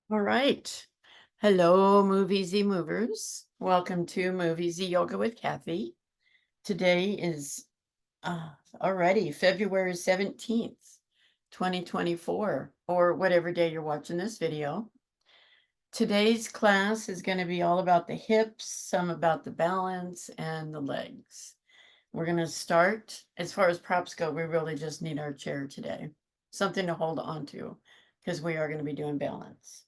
All right. Hello, MoveEasy movers. Welcome to MoveEasy Yoga with Kathy. Today is already February 17th, 2024, or whatever day you're watching this video. Today's class is going to be all about the hips, some about the balance, and the legs. We're going to start, as far as props go, we really just need our chair today. Something to hold on to, because we are going to be doing balance.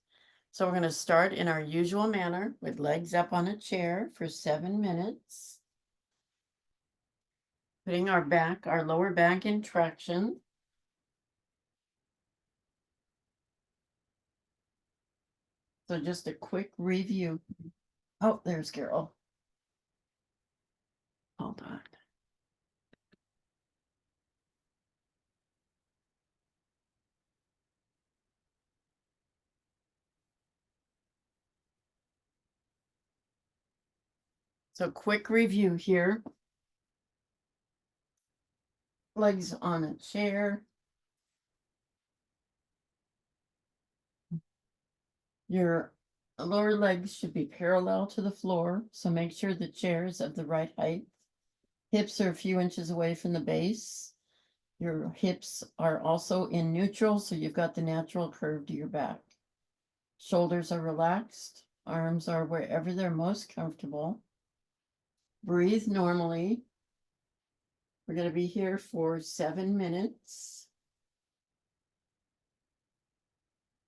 So we're going to start in our usual manner with legs up on a chair for 7 minutes. Putting our lower back in traction. So just a quick review. Oh, there's Carol. Hold on. So quick review here. Legs on a chair. Your lower legs should be parallel to the floor, so make sure the chair is of the right height. Hips are a few inches away from the base. Your hips are also in neutral, so you've got the natural curve to your back. Shoulders are relaxed. Arms are wherever they're most comfortable. Breathe normally. We're going to be here for 7 minutes.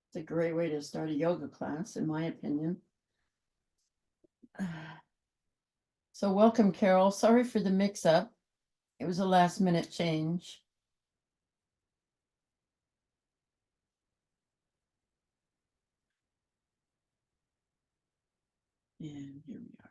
It's a great way to start a yoga class, in my opinion. So welcome, Carol. Sorry for the mix-up. It was a last-minute change. And here we are.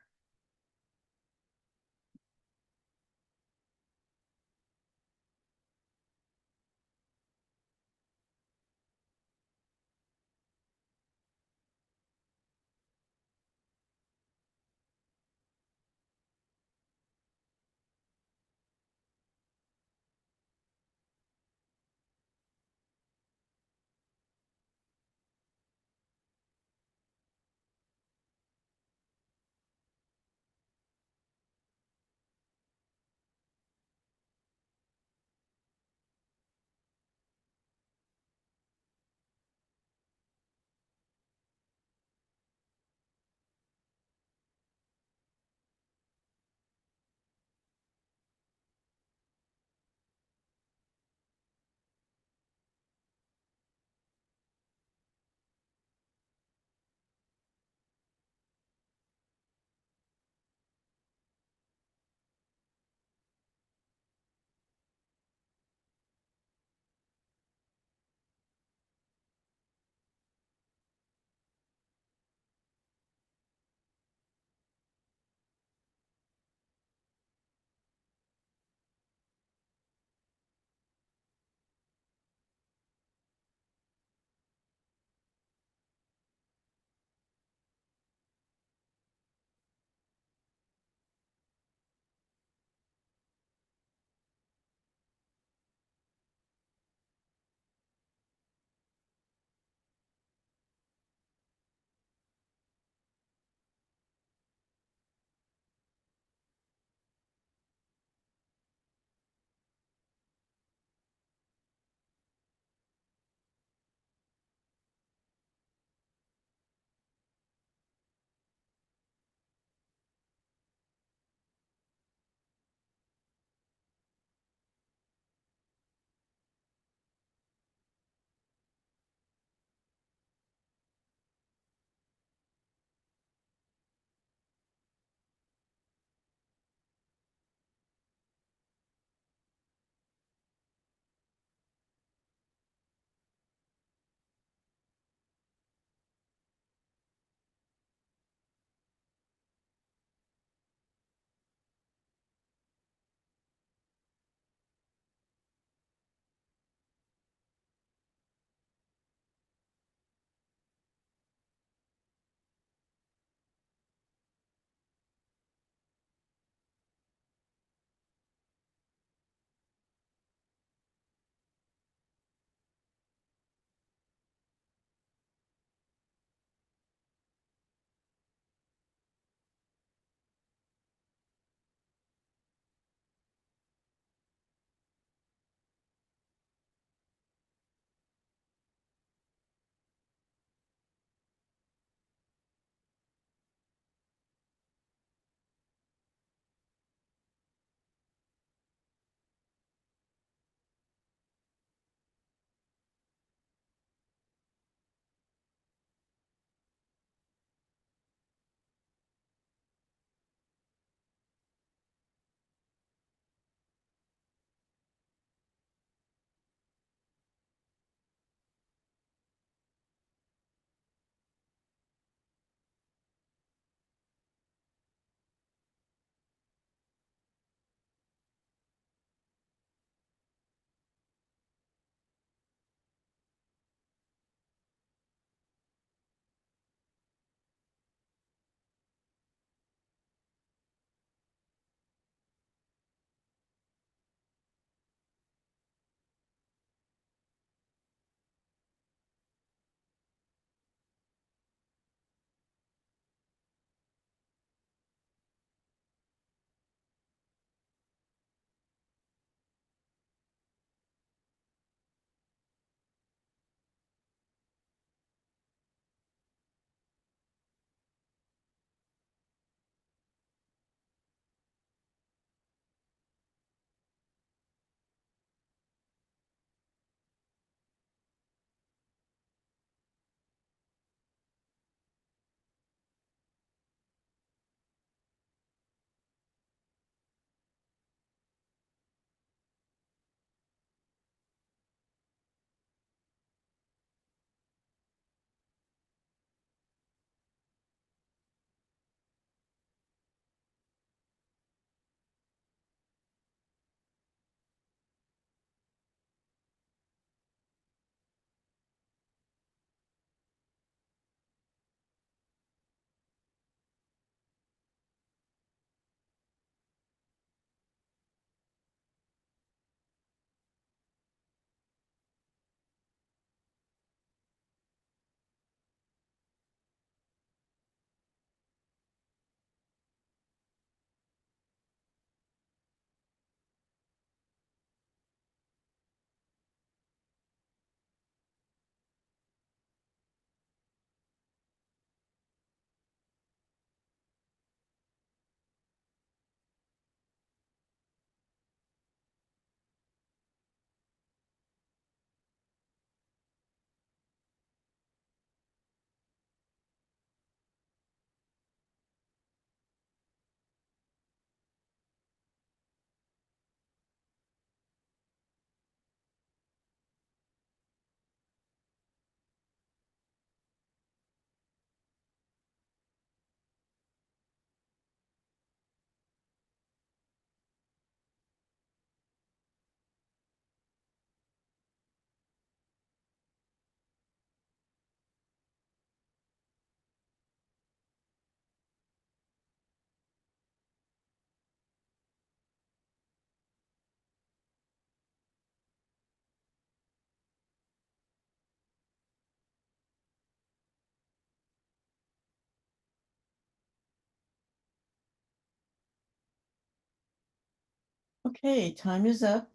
Okay, time is up.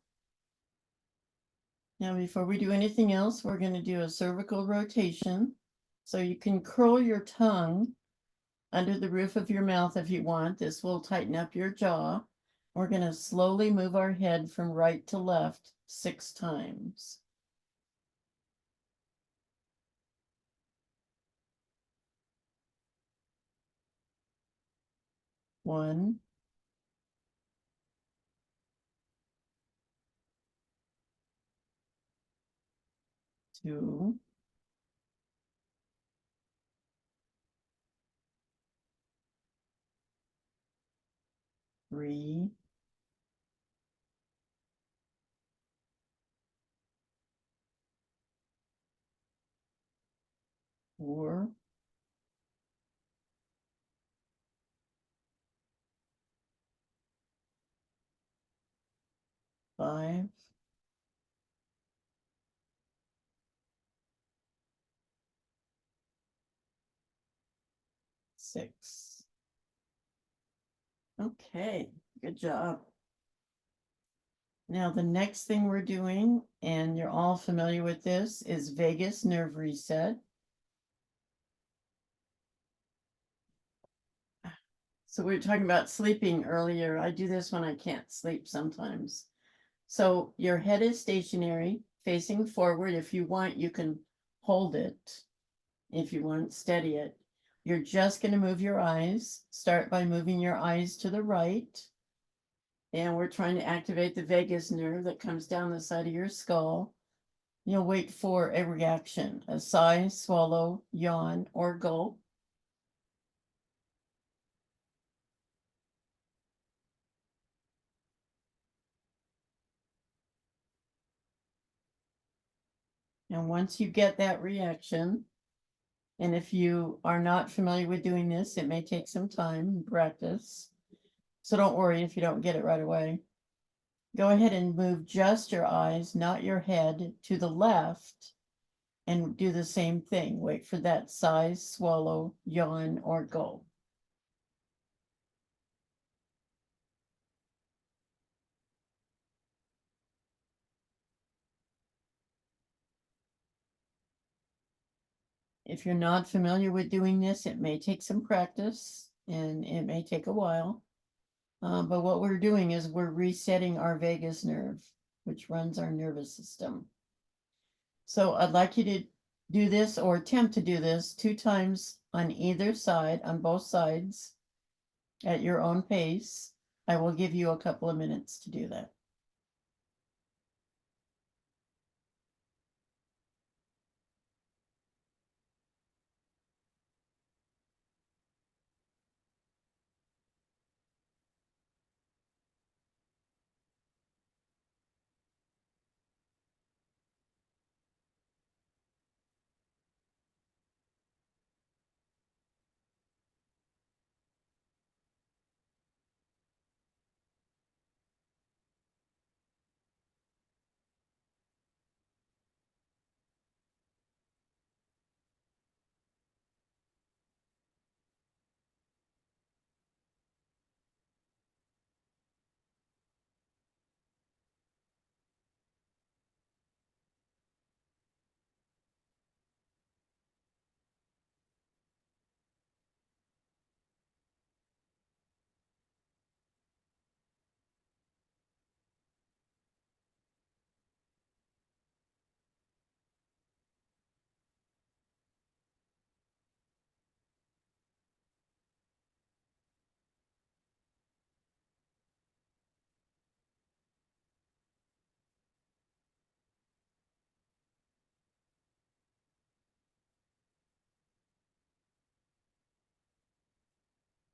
Now, before we do anything else, we're going to do a cervical rotation. So you can curl your tongue under the roof of your mouth if you want. This will tighten up your jaw. We're going to slowly move our head from right to left 6 times. 1, 2, 3, 4, 5, 6. Okay, good job. Now, the next thing we're doing, and you're all familiar with this, is vagus nerve reset. So we were talking about sleeping earlier. I do this when I can't sleep sometimes. So your head is stationary, facing forward. If you want, you can hold it. If you want, steady it. You're just going to move your eyes. Start by moving your eyes to the right. And we're trying to activate the vagus nerve that comes down the side of your skull. You'll wait for a reaction, a sigh, swallow, yawn, or gulp. And once you get that reaction, and if you are not familiar with doing this, it may take some time and practice. So don't worry if you don't get it right away. Go ahead and move just your eyes, not your head, to the left and do the same thing. Wait for that sigh, swallow, yawn, or gulp. If you're not familiar with doing this, it may take some practice and it may take a while. But what we're doing is we're resetting our vagus nerve, which runs our nervous system. So I'd like you to do this or attempt to do this 2 times on either side, on both sides, at your own pace. I will give you a couple of minutes to do that.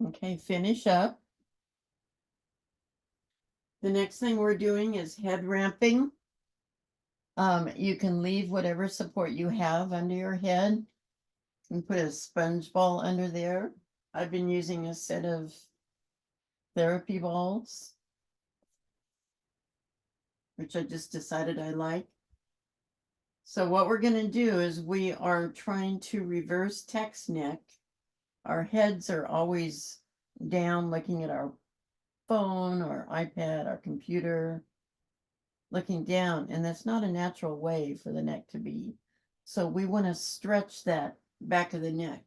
Okay, finish up. The next thing we're doing is head ramping. You can leave whatever support you have under your head and put a sponge ball under there. I've been using a set of therapy balls, which I just decided I like. So what we're going to do is we are trying to reverse text neck. Our heads are always down looking at our phone or iPad or computer, looking down, and that's not a natural way for the neck to be. So we want to stretch that back of the neck.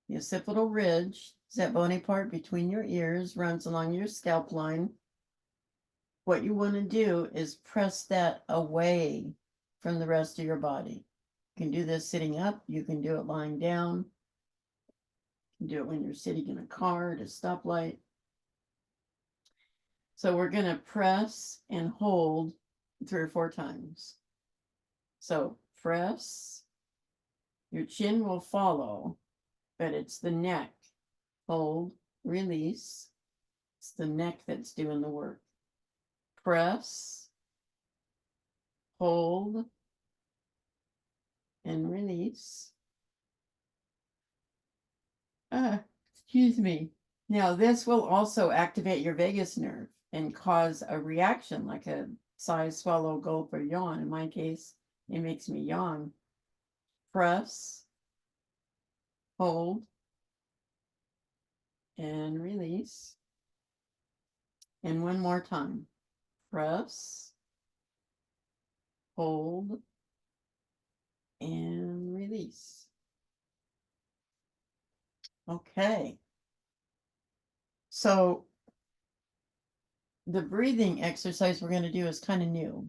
The occipital ridge is that bony part between your ears, runs along your scalp line. What you want to do is press that away from the rest of your body. You can do this sitting up. You can do it lying down. You can do it when you're sitting in a car at a stoplight. So we're going to press and hold 3 or 4 times. So press, your chin will follow, but it's the neck. Hold, release. It's the neck that's doing the work. Press, hold, and release. Excuse me. Now, this will also activate your vagus nerve and cause a reaction like a sigh, swallow, gulp, or yawn. In my case, it makes me yawn. Press, hold, and release. And one more time. Press, hold, and release. Okay. So the breathing exercise we're going to do is kind of new.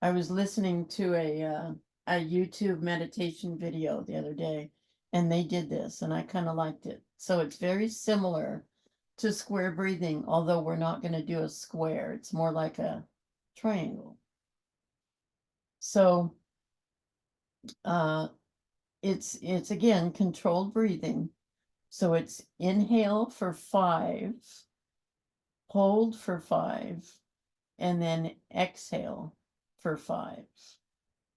I was listening to a YouTube meditation video the other day, and they did this, and I kind of liked it. So it's very similar to square breathing, although we're not going to do a square. It's more like a triangle. So it's again controlled breathing. So it's inhale for 5, hold for 5, and then exhale for 5.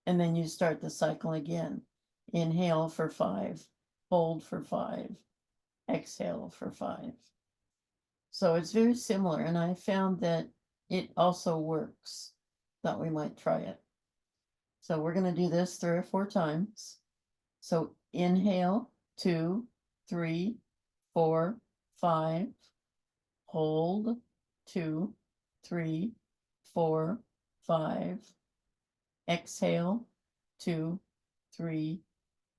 And then you start the cycle again. Inhale for 5, hold for 5, exhale for 5. So it's very similar, and I found that it also works. Thought we might try it. So we're going to do this 3 or 4 times. So inhale, 2, 3, 4, 5. Hold, 2, 3, 4, 5. Exhale, 2, 3,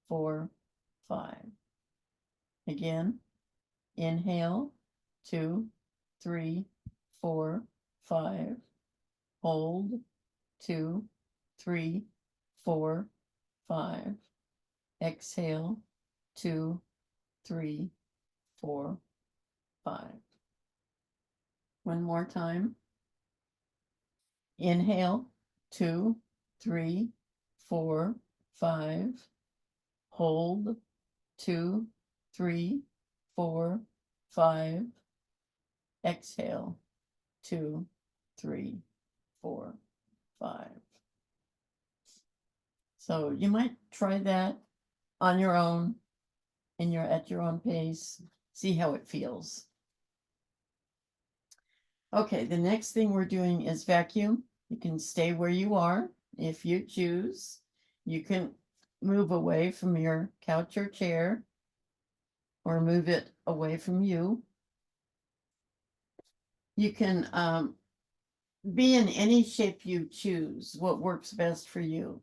4, 5. Again, inhale, 2, 3, 4, 5. Hold, 2, 3, 4, 5. Exhale, 2, 3, 4, 5. One more time. Inhale, 2, 3, 4, 5. Hold, 2, 3, 4, 5. Exhale, 2, 3, 4, 5. So you might try that on your own, and you're at your own pace. See how it feels. Okay, the next thing we're doing is vacuum. You can stay where you are if you choose. You can move away from your couch or chair, or move it away from you. You can be in any shape you choose, what works best for you.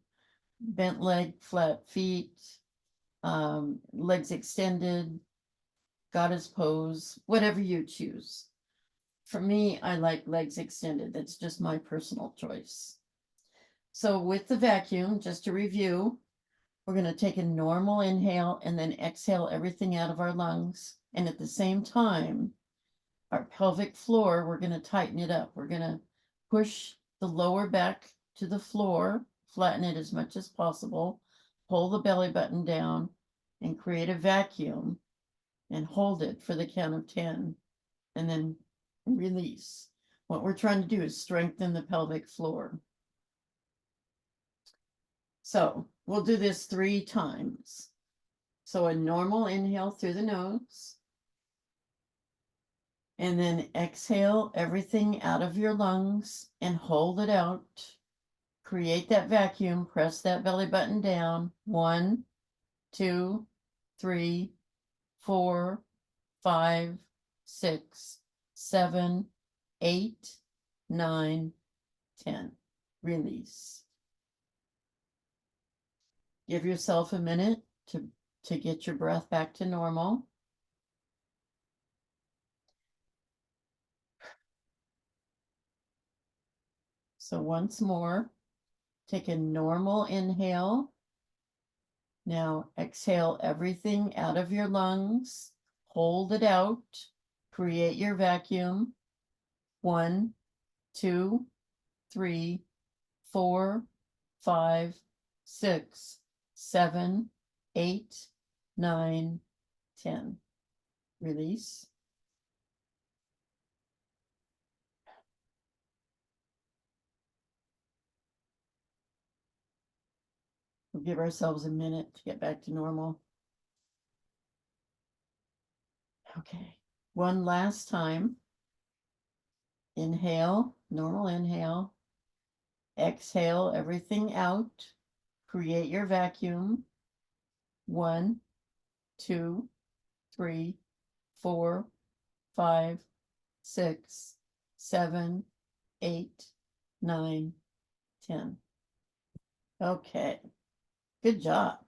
Bent leg, flat feet, legs extended, goddess pose, whatever you choose. For me, I like legs extended. That's just my personal choice. So with the vacuum, just to review, we're going to take a normal inhale and then exhale everything out of our lungs. And at the same time, our pelvic floor, we're going to tighten it up. We're going to push the lower back to the floor, flatten it as much as possible, pull the belly button down, and create a vacuum and hold it for the count of 10, and then release. What we're trying to do is strengthen the pelvic floor. So we'll do this 3 times. So a normal inhale through the nose, and then exhale everything out of your lungs and hold it out. Create that vacuum, press that belly button down. 1, 2, 3, 4, 5, 6, 7, 8, 9, 10. Release. Give yourself a minute to get your breath back to normal. So once more, take a normal inhale. Now exhale everything out of your lungs. Hold it out. Create your vacuum. 1, 2, 3, 4, 5, 6, 7, 8, 9, 10. Release. We'll give ourselves a minute to get back to normal. Okay, one last time. Inhale, normal inhale. Exhale everything out. Create your vacuum. 1, 2, 3, 4, 5, 6, 7, 8, 9, 10. Okay, good job.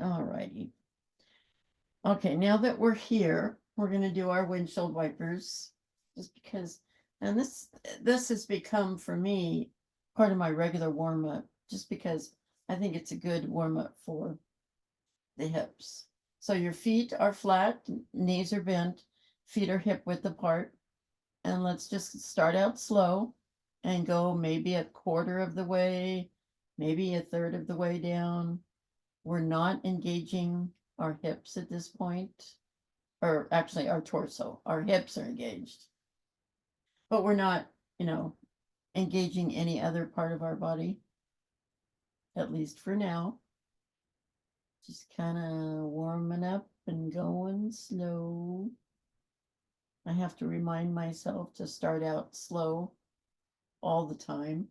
All righty. Okay, now that we're here, we're going to do our windshield wipers, just because, and this has become for me part of my regular warm up, just because I think it's a good warm up for the hips. So your feet are flat, knees are bent, feet are hip width apart, and let's just start out slow and go maybe a quarter of the way, maybe a third of the way down. We're not engaging our hips at this point, or actually our torso. Our hips are engaged, but we're not, engaging any other part of our body, at least for now. Just kind of warming up and going slow. I have to remind myself to start out slow all the time.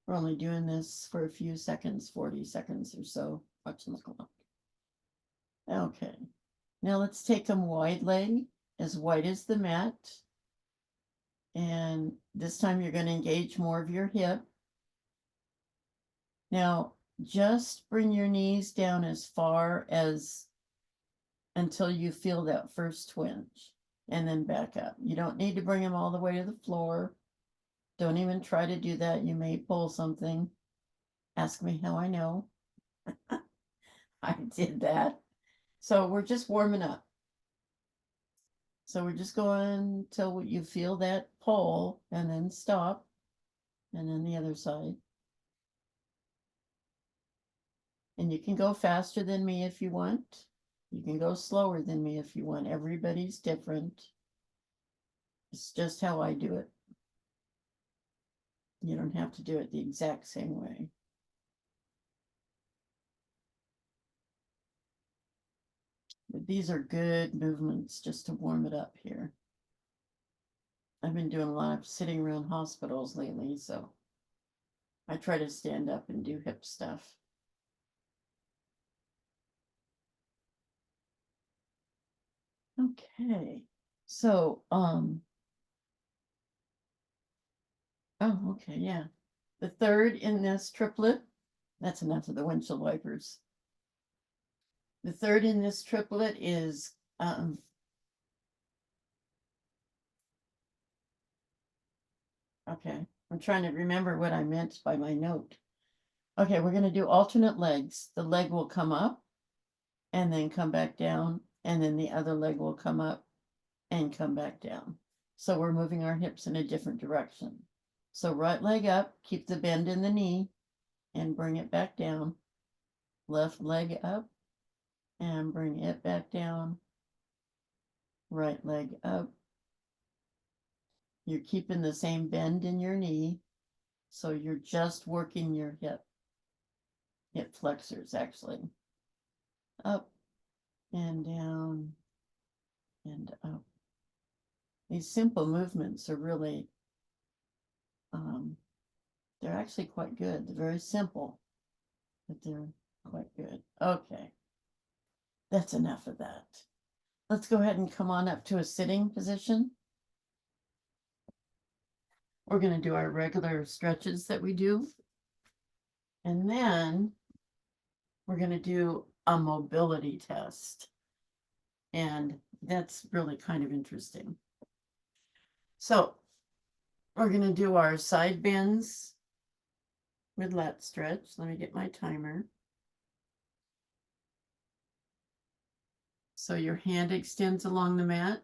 We're only doing this for a few seconds, 40 seconds or so. Watching the clock. Okay, now let's take them wide leg, as wide as the mat. And this time you're going to engage more of your hip. Now, just bring your knees down as far as until you feel that first twinge, and then back up. You don't need to bring them all the way to the floor. Don't even try to do that. You may pull something. Ask me how I know. I did that. So we're just warming up. So we're just going till you feel that pull, and then stop, and then the other side. And you can go faster than me if you want. You can go slower than me if you want. Everybody's different. It's just how I do it. You don't have to do it the exact same way. But these are good movements just to warm it up here. I've been doing a lot of sitting around hospitals lately, so I try to stand up and do hip stuff. Okay, so, oh, okay, yeah. The third in this triplet, that's enough of the windshield wipers. The third in this triplet is, okay, I'm trying to remember what I meant by my note. Okay, we're going to do alternate legs. The leg will come up and then come back down, and then the other leg will come up and come back down. So we're moving our hips in a different direction. So right leg up, keep the bend in the knee and bring it back down. Left leg up and bring it back down. Right leg up. You're keeping the same bend in your knee. So you're just working your hip flexors actually. Up and down and up. These simple movements are really, they're actually quite good. They're very simple, but they're quite good. Okay, that's enough of that. let's go ahead and come on up to a sitting position. We're going to do our regular stretches that we do. And then we're going to do a mobility test. And that's really kind of interesting. So we're going to do our side bends with lat stretch. Let me get my timer. So your hand extends along the mat.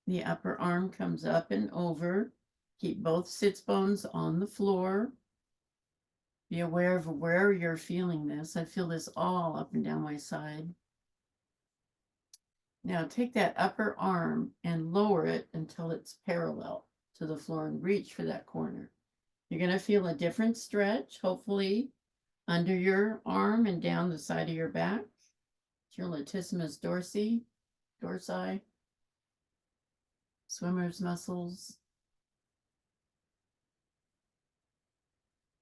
The upper arm comes up and over. Keep both sits bones on the floor. Be aware of where you're feeling this. I feel this all up and down my side. Now take that upper arm and lower it until it's parallel to the floor and reach for that corner. You're going to feel a different stretch, hopefully under your arm and down the side of your back. It's your latissimus dorsi, swimmer's muscles.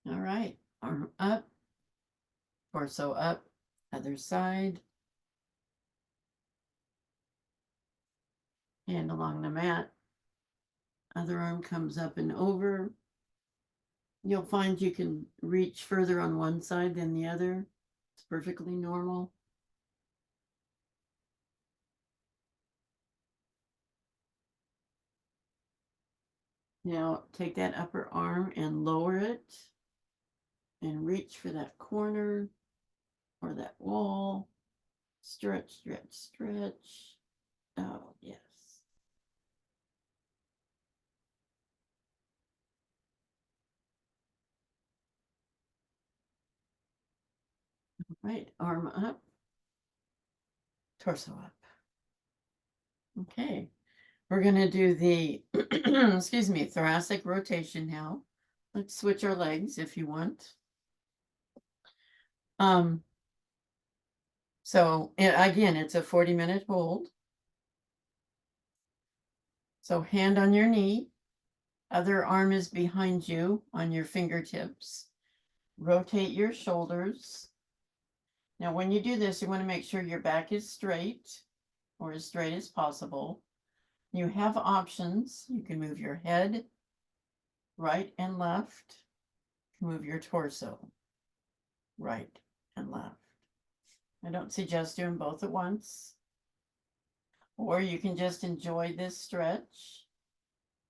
All right, arm up, torso up, other side. Hand along the mat. Other arm comes up and over. You'll find you can reach further on one side than the other. It's perfectly normal. Now take that upper arm and lower it and reach for that corner or that wall. Stretch, stretch, stretch. Oh, yes. All right, arm up, torso up. Okay, we're going to do the, excuse me, thoracic rotation now. Let's switch our legs if you want. So again, it's a 40-minute hold. So hand on your knee, other arm is behind you on your fingertips. Rotate your shoulders. Now, when you do this, you want to make sure your back is straight or as straight as possible. You have options. You can move your head right and left. You can move your torso right and left. I don't suggest doing both at once. Or you can just enjoy this stretch.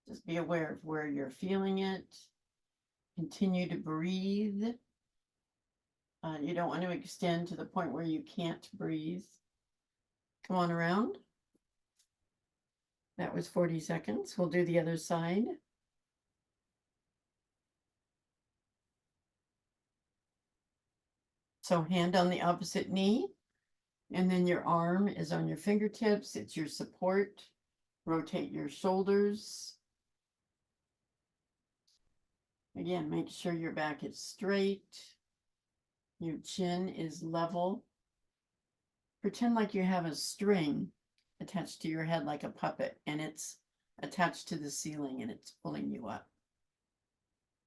Just be aware of where you're feeling it. Continue to breathe. You don't want to extend to the point where you can't breathe. Come on around. That was 40 seconds. We'll do the other side. So hand on the opposite knee, and then your arm is on your fingertips. It's your support. Rotate your shoulders. Again, make sure your back is straight. Your chin is level. Pretend like you have a string attached to your head like a puppet, and it's attached to the ceiling and it's pulling you up.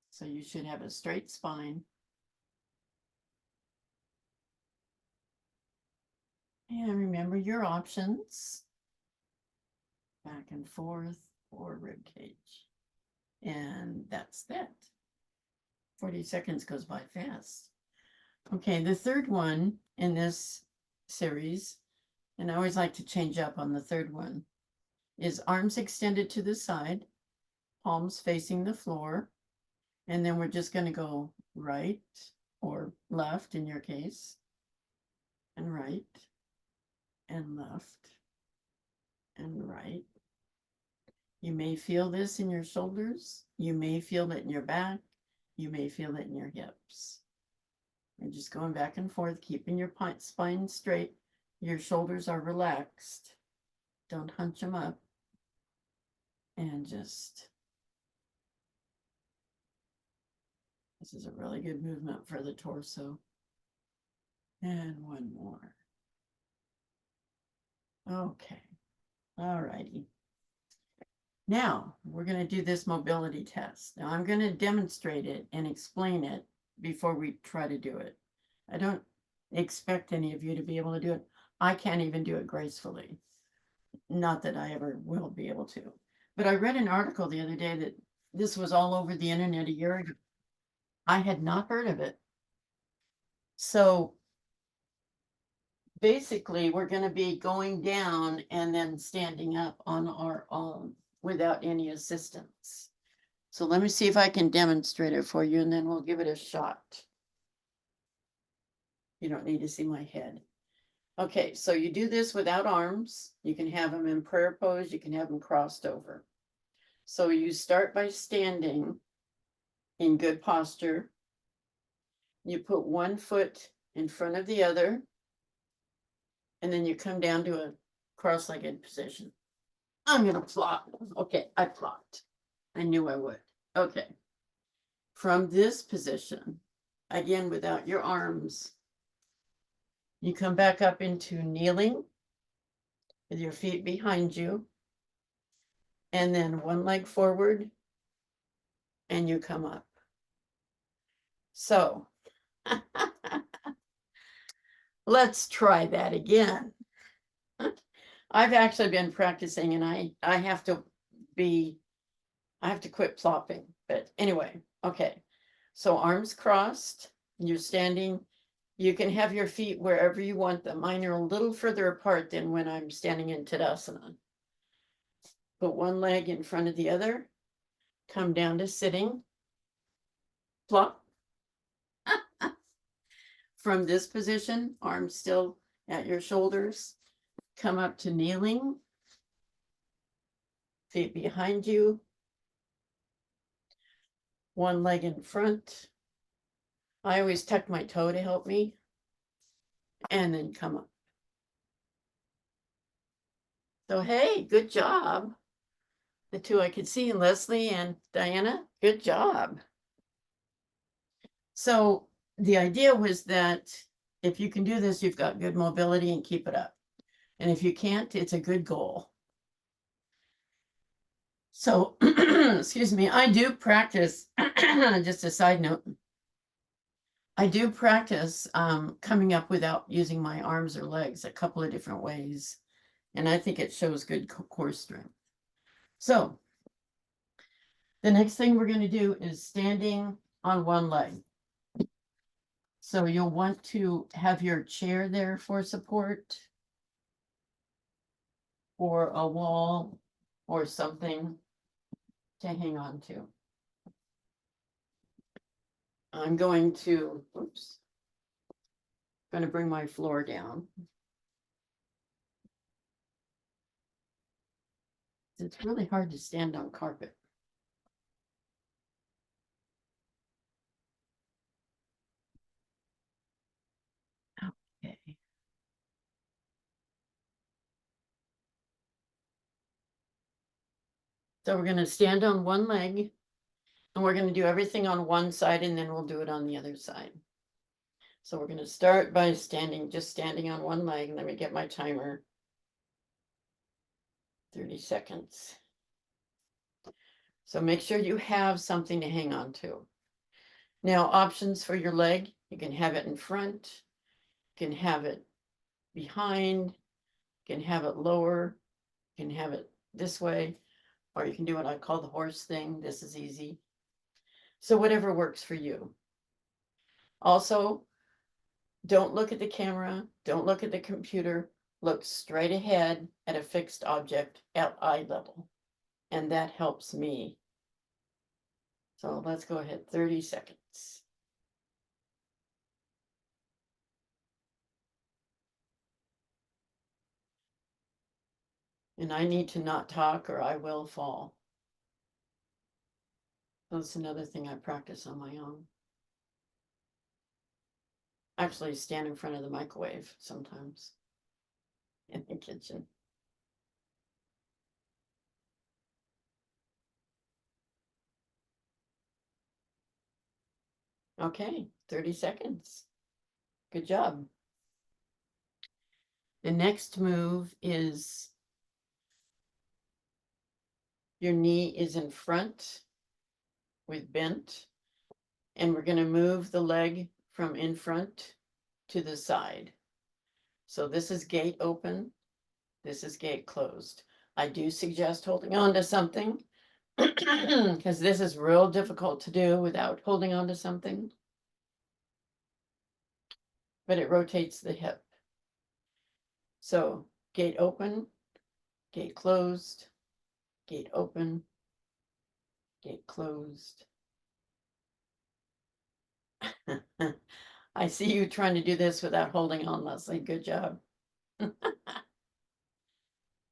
So you should have a straight spine. And remember your options. Back and forth or rib cage. And that's that. 40 seconds goes by fast. Okay, the third one in this series, and I always like to change up on the third one, is arms extended to the side, palms facing the floor, and then we're just going to go right or left in your case, and right, and left, and right. You may feel this in your shoulders. You may feel it in your back. You may feel it in your hips. And just going back and forth, keeping your spine straight. Your shoulders are relaxed. Don't hunch them up. And just, this is a really good movement for the torso. And one more. Okay. All righty. Now we're going to do this mobility test. Now I'm going to demonstrate it and explain it before we try to do it. I don't expect any of you to be able to do it. I can't even do it gracefully. Not that I ever will be able to. But I read an article the other day that this was all over the internet a year ago. I had not heard of it. So basically, we're going to be going down and then standing up on our own without any assistance. So let me see if I can demonstrate it for you, and then we'll give it a shot. You don't need to see my head. Okay, so you do this without arms. You can have them in prayer pose. You can have them crossed over. So you start by standing in good posture. You put one foot in front of the other, and then you come down to a cross-legged position. I'm going to plot. Okay, I plopped. I knew I would. Okay. From this position, again, without your arms, you come back up into kneeling with your feet behind you, and then one leg forward, and you come up. So let's try that again. I've actually been practicing, and I have to quit plopping. But anyway, okay. So arms crossed, you're standing. You can have your feet wherever you want them. Mine are a little further apart than when I'm standing in Tadasana. Put one leg in front of the other, come down to sitting, plop. From this position, arms still at your shoulders, come up to kneeling, feet behind you, one leg in front. I always tuck my toe to help me, and then come up. So, hey, good job. The two I could see, Leslie and Diana, good job. So the idea was that if you can do this, you've got good mobility and keep it up. And if you can't, it's a good goal. So, excuse me, I do practice, just a side note, I do practice coming up without using my arms or legs a couple of different ways. And I think it shows good core strength. So the next thing we're going to do is standing on one leg. So you'll want to have your chair there for support, or a wall, or something to hang on to. I'm going to, going to bring my floor down. It's really hard to stand on carpet. Okay. So we're going to stand on one leg, and we're going to do everything on one side, and then we'll do it on the other side. So we're going to start by just standing on one leg. Let me get my timer. 30 seconds. So make sure you have something to hang on to. Now, options for your leg, you can have it in front, you can have it behind, you can have it lower, you can have it this way, or you can do what I call the horse thing. This is easy. So whatever works for you. Also, don't look at the camera, don't look at the computer, look straight ahead at a fixed object at eye level. And that helps me. So let's go ahead, 30 seconds. And I need to not talk or I will fall. That's another thing I practice on my own. Actually, stand in front of the microwave sometimes in the kitchen. Okay, 30 seconds. Good job. The next move is your knee is in front with bent, and we're going to move the leg from in front to the side. So this is gate open. This is gate closed. I do suggest holding on to something because this is real difficult to do without holding on to something. But it rotates the hip. So gate open, gate closed, gate open, gate closed. I see you trying to do this without holding on, Leslie. Good job.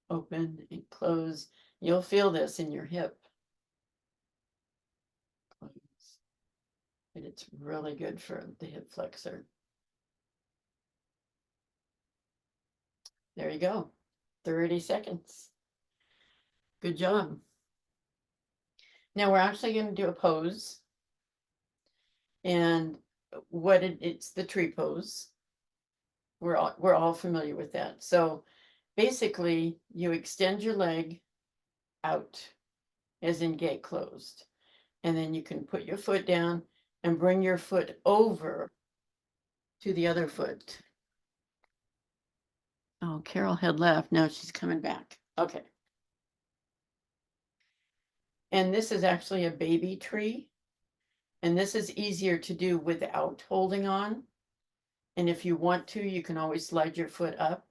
Open and close. You'll feel this in your hip. Close. And it's really good for the hip flexor. There you go. 30 seconds. Good job. Now we're actually going to do a pose. And it's the tree pose. We're all familiar with that. So basically you extend your leg out as in gate closed. And then you can put your foot down and bring your foot over to the other foot. Oh, Carol had left. Now she's coming back. Okay. And this is actually a baby tree. And this is easier to do without holding on. And if you want to, you can always slide your foot up.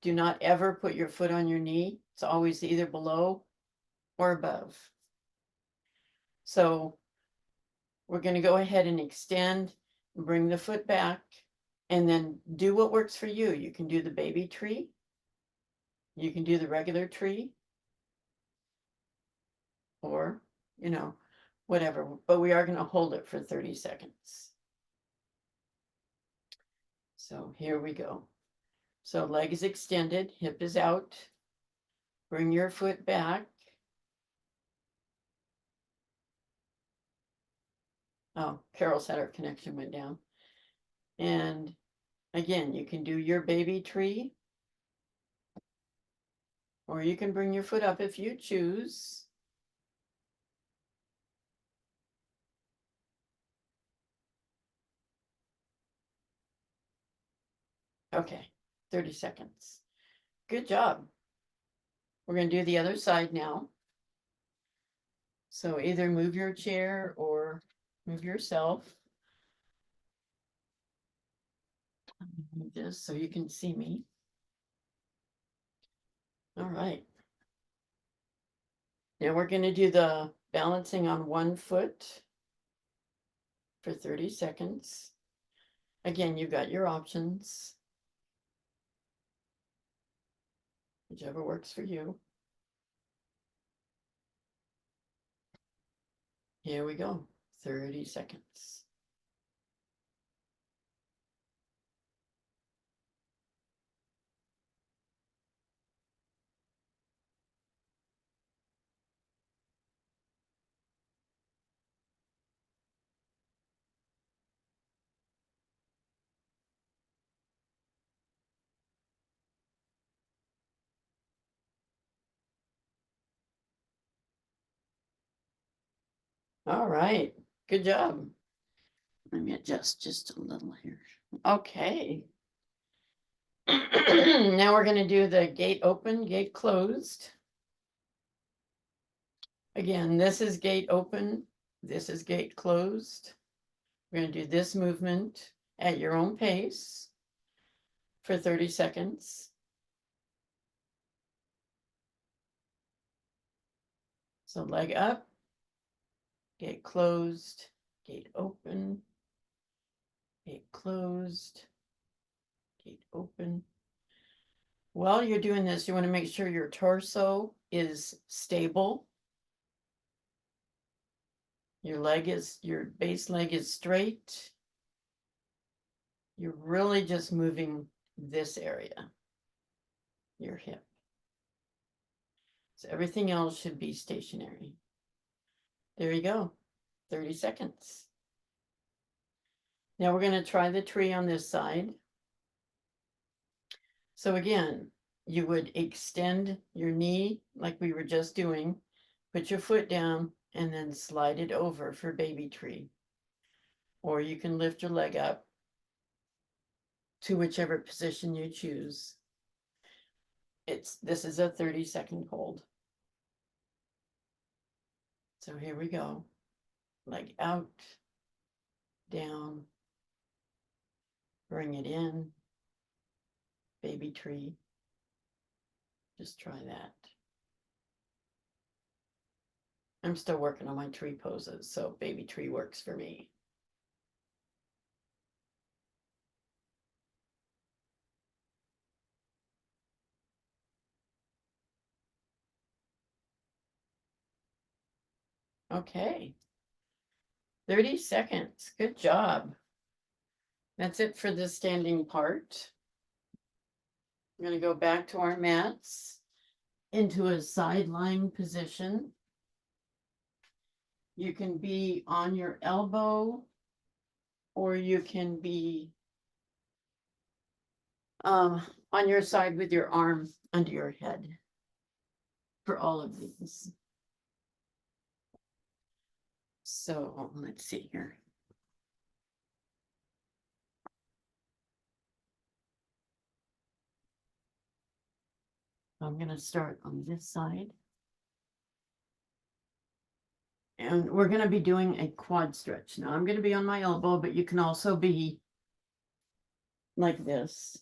Do not ever put your foot on your knee. It's always either below or above. So we're going to go ahead and extend, bring the foot back, and then do what works for you. You can do the baby tree. You can do the regular tree. Or, whatever. But we are going to hold it for 30 seconds. So here we go. So leg is extended, hip is out. Bring your foot back. Oh, Carol said our connection went down. And again, you can do your baby tree. Or you can bring your foot up if you choose. Okay, 30 seconds. Good job. We're going to do the other side now. So either move your chair or move yourself. Move this so you can see me. All right. Now we're going to do the balancing on one foot for 30 seconds. Again, you've got your options. Whichever works for you. Here we go. 30 seconds. All right. Good job. Let me adjust just a little here. Okay. Now we're going to do the gate open, gate closed. Again, this is gate open. This is gate closed. We're going to do this movement at your own pace for 30 seconds. So leg up, gate closed, gate open, gate closed, gate open. While you're doing this, you want to make sure your torso is stable. Your base leg is straight. You're really just moving this area, your hip. So everything else should be stationary. There you go, 30 seconds. Now we're going to try the tree on this side. So again, you would extend your knee like we were just doing, put your foot down, and then slide it over for baby tree. Or you can lift your leg up to whichever position you choose. This is a 30-second hold. So here we go. Leg out, down, bring it in, baby tree. Just try that. I'm still working on my tree poses, so baby tree works for me. Okay. 30 seconds. Good job. That's it for the standing part. I'm going to go back to our mats into a side lying position. You can be on your elbow, or you can be on your side with your arm under your head for all of these. So let's see here. I'm going to start on this side. And we're going to be doing a quad stretch. Now I'm going to be on my elbow, but you can also be like this.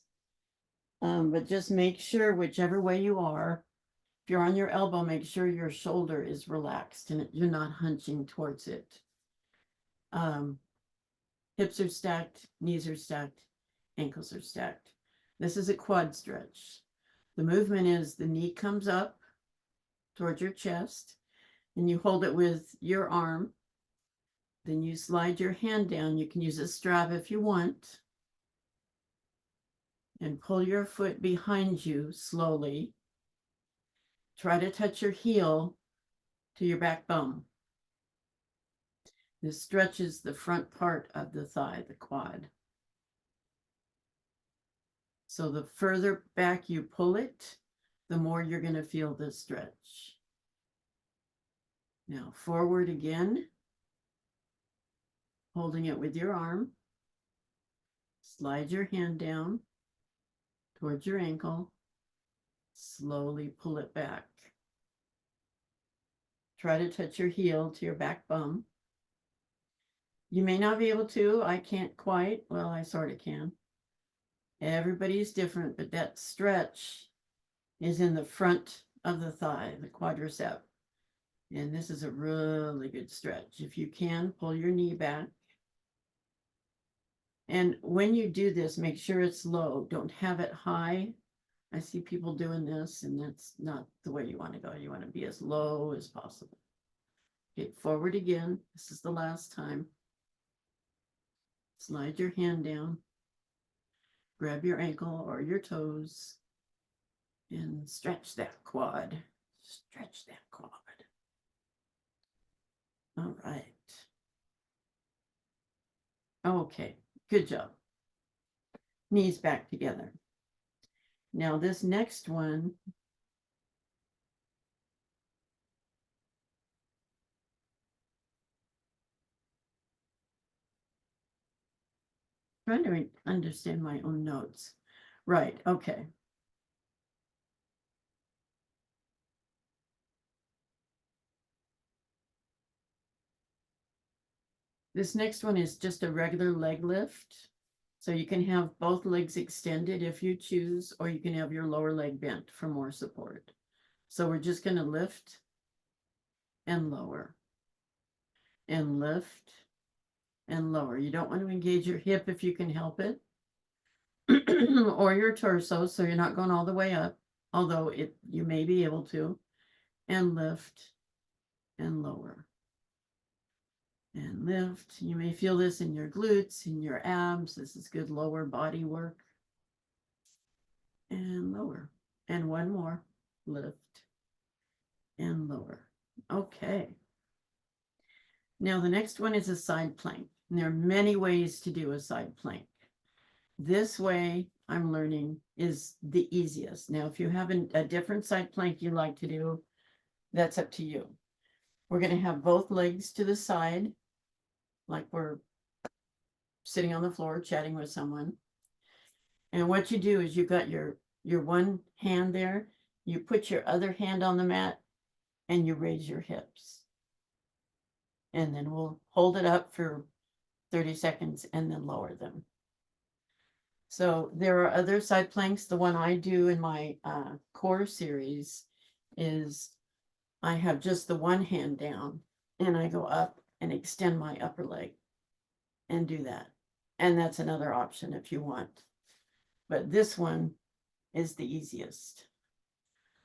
But just make sure, whichever way you are, if you're on your elbow, make sure your shoulder is relaxed and you're not hunching towards it. Hips are stacked, knees are stacked, ankles are stacked. This is a quad stretch. The movement is the knee comes up towards your chest, and you hold it with your arm. Then you slide your hand down. You can use a strap if you want. And pull your foot behind you slowly. Try to touch your heel to your back bum. This stretches the front part of the thigh, the quad. So the further back you pull it, the more you're going to feel this stretch. Now forward again, holding it with your arm. Slide your hand down towards your ankle. Slowly pull it back. Try to touch your heel to your back bum. You may not be able to. I can't quite. Well, I sort of can. Everybody's different, but that stretch is in the front of the thigh, the quadricep. And this is a really good stretch. If you can, pull your knee back. And when you do this, make sure it's low. Don't have it high. I see people doing this, and that's not the way you want to go. You want to be as low as possible. Okay, forward again. This is the last time. Slide your hand down. Grab your ankle or your toes and stretch that quad. Stretch that quad. All right. Okay, good job. Knees back together. Now this next one, trying to understand my own notes. Right, okay. This next one is just a regular leg lift. So you can have both legs extended if you choose, or you can have your lower leg bent for more support. So we're just going to lift and lower and lift and lower. You don't want to engage your hip if you can help it, or your torso, so you're not going all the way up, although you may be able to, and lift and lower and lift. You may feel this in your glutes, in your abs. This is good lower body work. And lower. And one more. Lift and lower. Okay. Now the next one is a side plank. And there are many ways to do a side plank. This way, I'm learning, is the easiest. Now, if you have a different side plank you like to do, that's up to you. We're going to have both legs to the side, like we're sitting on the floor chatting with someone. And what you do is you've got your one hand there, You put your other hand on the mat and you raise your hips. And then we'll hold it up for 30 seconds and then lower them. So there are other side planks. The one I do in my core series is I have just the one hand down and I go up and extend my upper leg and do that. And that's another option if you want. But this one is the easiest.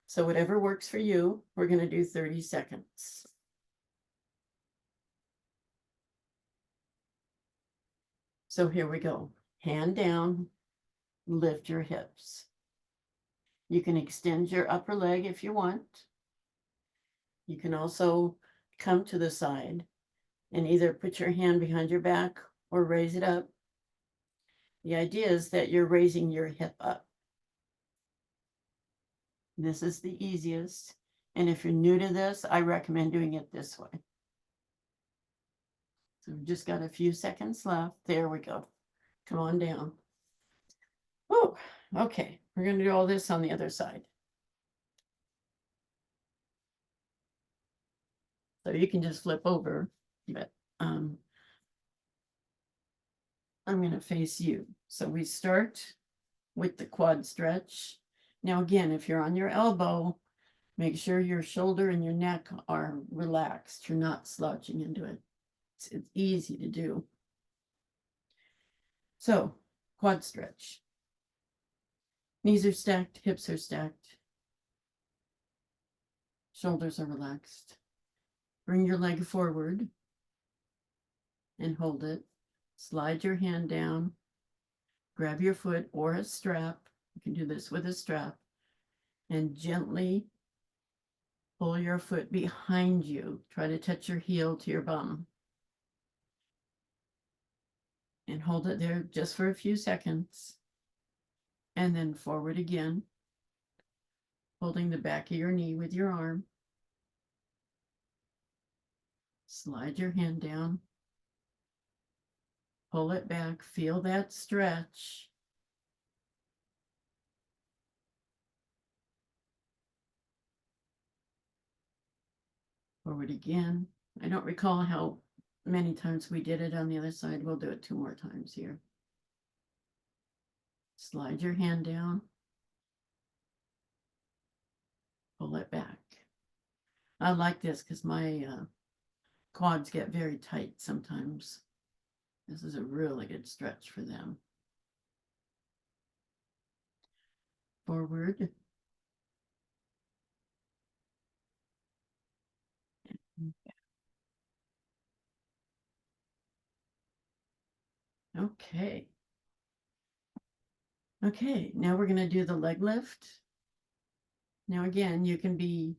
So whatever works for you, we're going to do 30 seconds. So here we go. Hand down, lift your hips. You can extend your upper leg if you want. You can also come to the side and either put your hand behind your back or raise it up. The idea is that you're raising your hip up. This is the easiest. And if you're new to this, I recommend doing it this way. So we've just got a few seconds left. There we go. Come on down. Oh, okay. We're going to do all this on the other side. So you can just flip over, but I'm going to face you. So we start with the quad stretch. Now, again, if you're on your elbow, make sure your shoulder and your neck are relaxed. You're not slouching into it. It's easy to do. So, quad stretch. Knees are stacked, hips are stacked. Shoulders are relaxed. Bring your leg forward and hold it. Slide your hand down. Grab your foot or a strap. You can do this with a strap. And gently pull your foot behind you. Try to touch your heel to your bum. And hold it there just for a few seconds. And then forward again, holding the back of your knee with your arm. Slide your hand down. Pull it back. Feel that stretch. Forward again. I don't recall how many times we did it on the other side. We'll do it 2 more times here. Slide your hand down. Pull it back. I like this because my quads get very tight sometimes. This is a really good stretch for them. Forward. Okay. Okay, now we're going to do the leg lift. Now again, you can be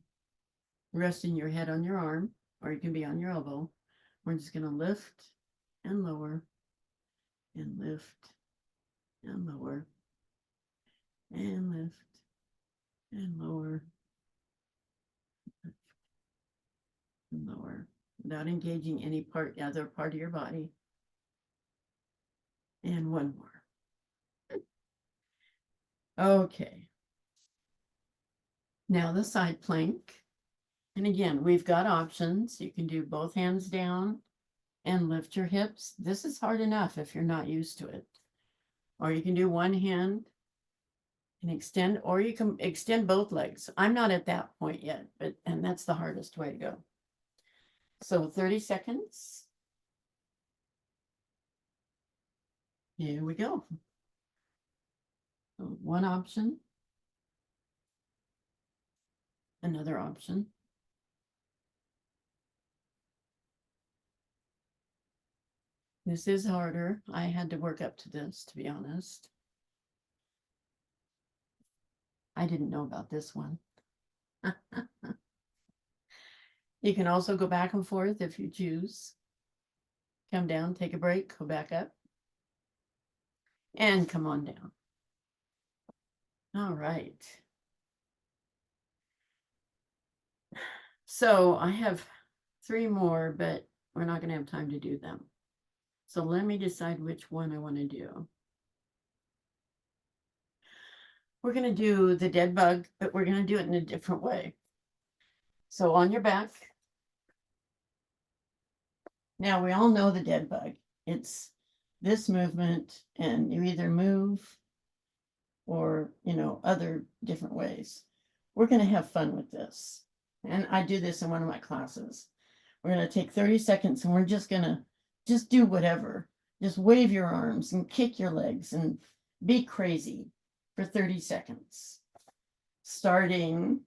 resting your head on your arm, or you can be on your elbow. We're just going to lift and lower, and lift and lower, and lift and lower, and lower, without engaging any other part of your body. And one more. Okay. Now the side plank. And again, we've got options. You can do both hands down and lift your hips. This is hard enough if you're not used to it. Or you can do one hand and extend, or you can extend both legs. I'm not at that point yet, and that's the hardest way to go. So 30 seconds. Here we go. So one option. Another option. This is harder. I had to work up to this, to be honest. I didn't know about this one. You can also go back and forth if you choose. Come down, take a break, go back up, and come on down. All right. So I have 3 more, but we're not going to have time to do them. So let me decide which one I want to do. We're going to do the dead bug, but we're going to do it in a different way. So on your back. Now we all know the dead bug. It's this movement, and you either move or, other different ways. We're going to have fun with this. And I do this in one of my classes. We're going to take 30 seconds and we're just going to just do whatever. Just wave your arms and kick your legs and be crazy for 30 seconds. Starting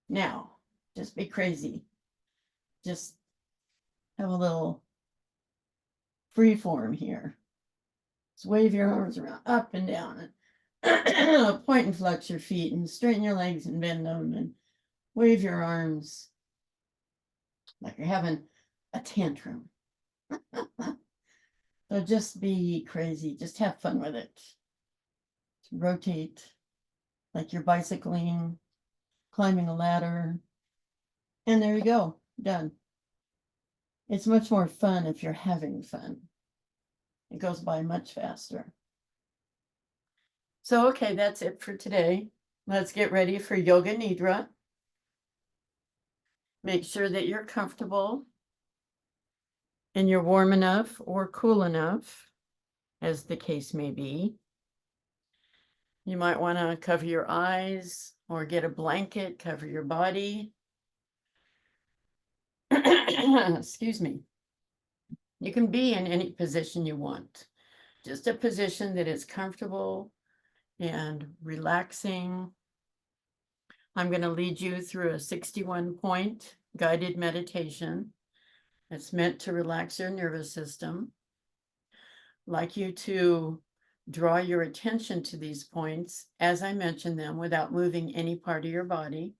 now. Just be crazy. Just have a little free form here. Just wave your arms around, up and down, and point and flex your feet, and straighten your legs and bend them, and wave your arms like you're having a tantrum. So just be crazy. Just have fun with it. Rotate like you're bicycling, climbing a ladder. And there you go. Done. It's much more fun if you're having fun. It goes by much faster. So, okay, that's it for today. Let's get ready for Yoga Nidra. Make sure that you're comfortable and you're warm enough or cool enough, as the case may be. You might want to cover your eyes or get a blanket, cover your body. Excuse me. You can be in any position you want, just a position that is comfortable and relaxing. I'm going to lead you through a 61-point guided meditation. It's meant to relax your nervous system. I'd like you to draw your attention to these points as I mention them without moving any part of your body.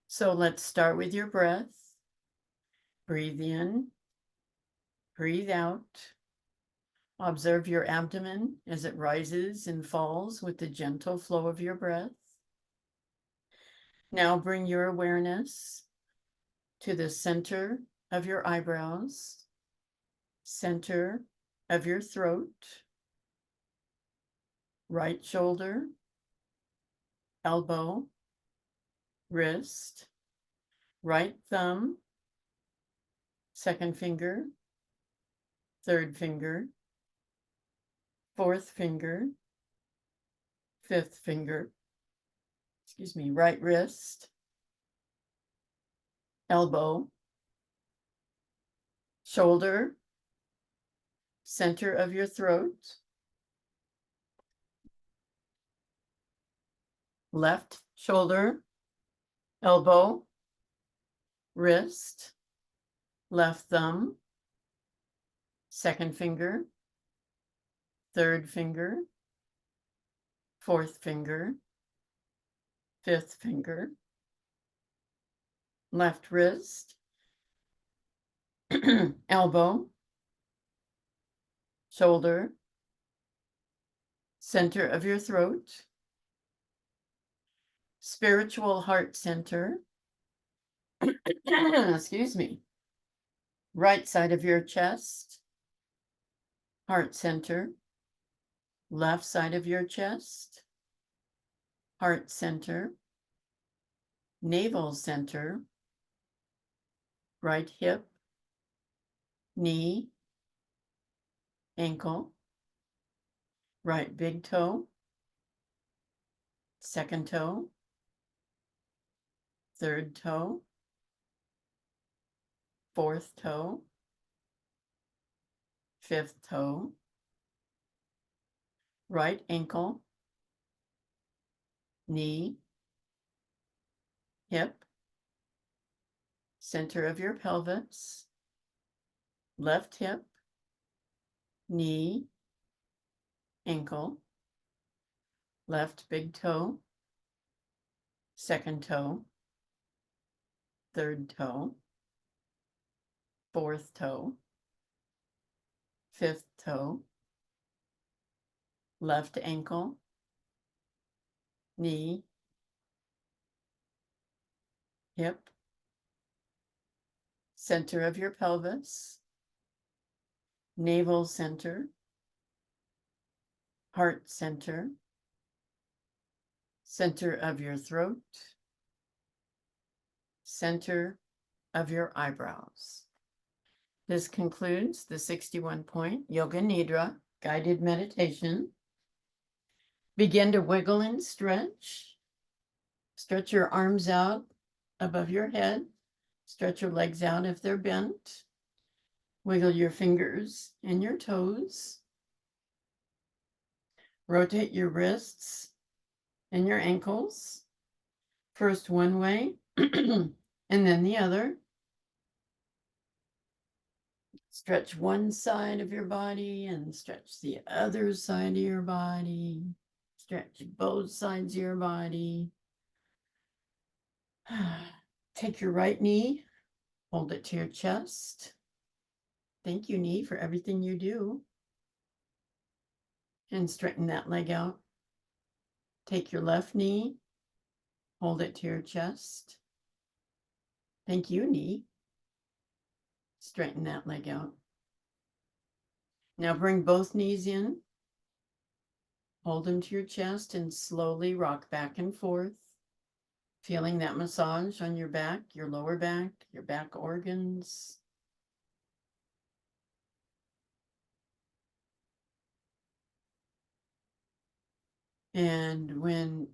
So let's start with your breath. Breathe in, breathe out. Observe your abdomen as it rises and falls with the gentle flow of your breath. Now bring your awareness to the center of your eyebrows, center of your throat, right shoulder, elbow, wrist, right thumb, second finger, third finger, fourth finger, fifth finger, right wrist, elbow, shoulder, center of your throat, left shoulder, elbow, wrist, left thumb, second finger, third finger, fourth finger, fifth finger, left wrist, elbow, shoulder, center of your throat, spiritual heart center, right side of your chest, heart center, left side of your chest, heart center, navel center, right hip, knee, ankle, right big toe, second toe, third toe, fourth toe, fifth toe, right ankle, knee, hip, center of your pelvis, left hip, knee, ankle, left big toe, second toe, third toe, fourth toe, fifth toe, left ankle, knee, hip, center of your pelvis, navel center, heart center, center of your throat, center of your eyebrows. This concludes the 61-point Yoga Nidra guided meditation. Begin to wiggle and stretch. Stretch your arms out above your head. Stretch your legs out if they're bent. Wiggle your fingers and your toes. Rotate your wrists and your ankles. First one way and then the other. Stretch one side of your body and stretch the other side of your body. Stretch both sides of your body. Take your right knee, hold it to your chest. Thank you, knee, for everything you do. And straighten that leg out. Take your left knee, hold it to your chest. Thank you, knee. Straighten that leg out. Now bring both knees in. Hold them to your chest and slowly rock back and forth. Feeling that massage on your back, your lower back, your back organs. And when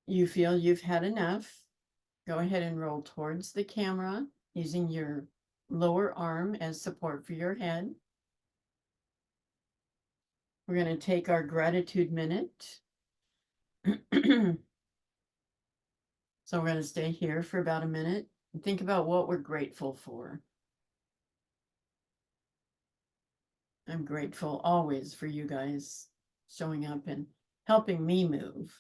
you feel you've had enough, go ahead and roll towards the camera using your lower arm as support for your head. We're going to take our gratitude minute. So we're going to stay here for about a minute and think about what we're grateful for. I'm grateful always for you guys showing up and helping me move.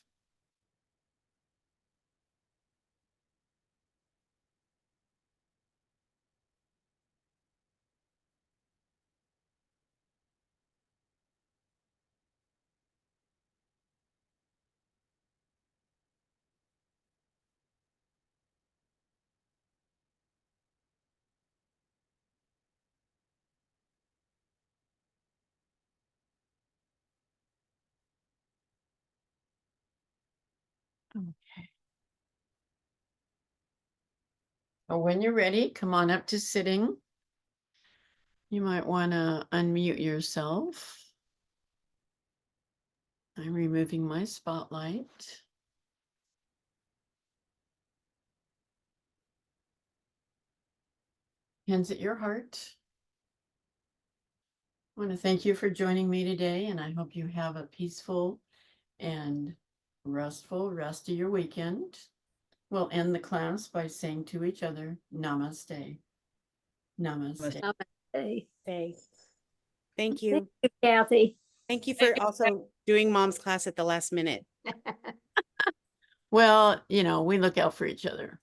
Okay. So when you're ready, come on up to sitting. You might want to unmute yourself. I'm removing my spotlight. Hands at your heart. I want to thank you for joining me today, and I hope you have a peaceful and restful rest of your weekend. We'll end the class by saying to each other, Namaste. Namaste. Namaste. Thank you. Thank you, Kathy. Thank you for also doing mom's class at the last minute. Well, we look out for each other.